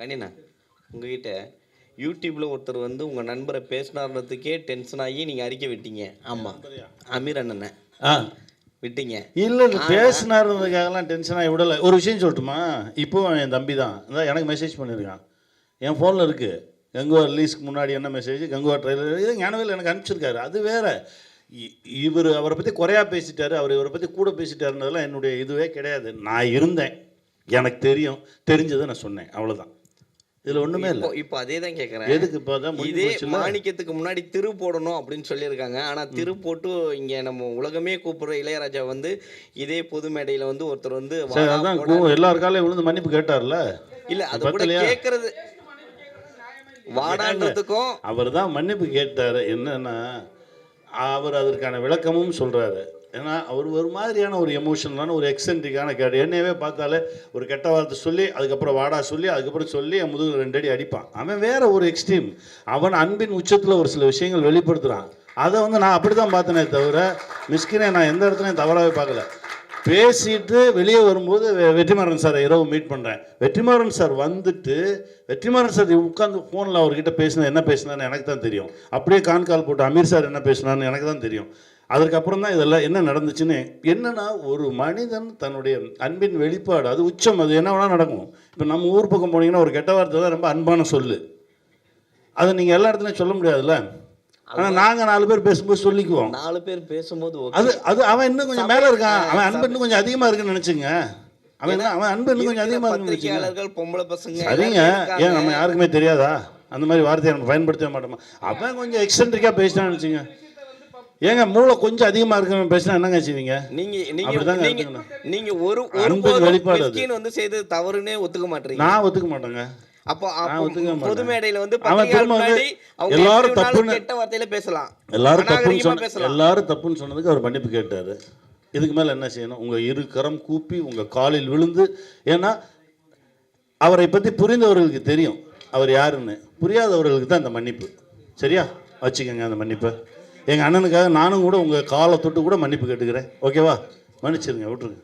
கனிண்ணா, உங்ககிட்ட யூடியூப்ல ஒருத்தர் வந்து உங்க நண்பரை பேசினார்ன்றதுக்கே டென்ஷன் ஆகி நீங்க அறிக்கை விட்டீங்க. ஆமா, அமீர் அண்ணனை ஆ விட்டீங்க. இல்லை இல்லை பேசினாருன்றதுக்காகலாம் டென்ஷனாக விடலை. ஒரு விஷயம் சொல்லட்டுமா? இப்போ என் தம்பி தான் எனக்கு மெசேஜ் பண்ணியிருக்கான். என் ஃபோனில் இருக்குது. கங்குவா ரிலீஸ்க்கு முன்னாடி என்ன மெசேஜ், கங்குவா ட்ரெய்லர் இது ஞானவேல் எனக்கு அனுப்பிச்சிருக்காரு. அது வேறு. இவர் அவரை பற்றி குறையா பேசிட்டாரு, அவர் இவரை பற்றி கூட பேசிட்டாருன்றதெல்லாம் என்னுடைய இதுவே கிடையாது. நான் இருந்தேன், எனக்கு தெரியும், தெரிஞ்சதை நான் சொன்னேன், அவ்வளோதான். இதில் ஒன்றுமே இல்லை. இப்போ அதே தான் கேட்குறேன். எதுக்கு இப்போ தான் இதே மாணிக்கத்துக்கு முன்னாடி திரு போடணும் அப்படின்னு சொல்லியிருக்காங்க. ஆனால் திரு போட்டு இங்கே நம்ம உலகமே கூப்பிடுற இளையராஜா வந்து இதே பொது மேடையில் வந்து ஒருத்தர் வந்து எல்லாருக்காலே விழுந்து மன்னிப்பு கேட்டார்ல. இல்லை, அது கூட கேட்கறது வாடான்றதுக்கும் அவர் தான் மன்னிப்பு கேட்டார். என்னன்னா அவர் அதற்கான விளக்கமும் சொல்கிறாரு. ஏன்னா அவர் ஒரு மாதிரியான ஒரு எமோஷனலான ஒரு எக்ஸென்ட்ரிக்கான கேடு. என்னையவே பார்த்தாலே ஒரு கெட்ட வார்த்தை சொல்லி அதுக்கப்புறம் வாடா சொல்லி அதுக்கப்புறம் சொல்லி என் முதுகு 2 அடி அடிப்பான். அவன் வேறு ஒரு எக்ஸ்ட்ரீம். அவன் அன்பின் உச்சத்தில் ஒரு சில விஷயங்கள் வெளிப்படுத்துகிறான். அதை வந்து நான் அப்படி தான் பார்த்தனே தவிர மிஸ்கினே நான் எந்த இடத்துலையும் தவறாகவே பார்க்கல. பேசிட்டு வெளியே வரும்போது வெற்றிமாறன் சாரை இரவு மீட் பண்ணுறேன். வெற்றிமாறன் சார் வந்துட்டு வெற்றிமாறன் சார் உட்காந்து ஃபோனில் அவர்கிட்ட பேசினா என்ன பேசினான்னு எனக்கு தான் தெரியும். அப்படியே கால் போட்டு அமீர் சார் என்ன பேசினான்னு எனக்கு தான் தெரியும். அதற்கப்புறம் தான் இதெல்லாம் என்ன நடந்துச்சுன்னு. என்னென்னா ஒரு மனிதன் தன்னுடைய அன்பின் வெளிப்பாடு அது உச்சம். அது என்ன வேணால் நடக்கும். இப்போ நம்ம ஊர் பக்கம் போனீங்கன்னா ஒரு கெட்ட வார்த்தை தான் ரொம்ப அன்பான சொல்லு. அதை நீங்கள் எல்லா இடத்துலையும் சொல்ல முடியாதுல்ல. ஆனால் நாங்கள் 4 பேர் பேசும்போது சொல்லிக்குவோம். 4 பேர் பேசும்போது அது அவன் இன்னும் கொஞ்சம் மேலே இருக்கான். அவன் அன்பு இன்னும் கொஞ்சம் அதிகமாக இருக்குன்னு நினச்சிங்க. அவன் அன்பு இன்னும் கொஞ்சம் அதிகமாக இருக்குன்னு பொம்பளை பசங்க சரிங்க. ஏன் நம்ம யாருக்குமே தெரியாதா? அந்த மாதிரி வார்த்தையை நம்ம பயன்படுத்த மாட்டோமா? அவன் கொஞ்சம் எக்ஸென்ட்ரிக்காக பேசினான்னு நினச்சிங்க. ஏங்க மூளை கொஞ்சம் அதிகமாக இருக்குன்னு பேசினா என்னங்க செய்வீங்க? நீங்க ஒரு வெளிப்பாடு வந்து செய்து தவறுனே ஒத்துக்க மாட்டீங்க. நான் ஒத்துக்க மாட்டேங்க. அப்போ பொது மேடையில வந்து எல்லாரும் தப்புன்னு கெட்ட வார்த்தையில பேசலாம். எல்லாரும் தப்புன்னு சொன்னதுக்கு அவர் மன்னிப்பு கேட்டாரு. இதுக்கு மேல என்ன செய்யணும்? உங்க 2 கரம் கூப்பி உங்க காலில் விழுந்து. ஏன்னா அவரை பத்தி புரிந்தவர்களுக்கு தெரியும் அவர் யாருன்னு. புரியாதவர்களுக்கு தான் இந்த மன்னிப்பு. சரியா வச்சுக்கோங்க அந்த மன்னிப்பை. எங்கள் அண்ணனுக்காக நானும் கூட உங்கள் காலை தொட்டு கூட மன்னிப்பு கேட்டுக்கிறேன். ஓகேவா? மன்னிச்சிருங்க, விட்டுருங்க.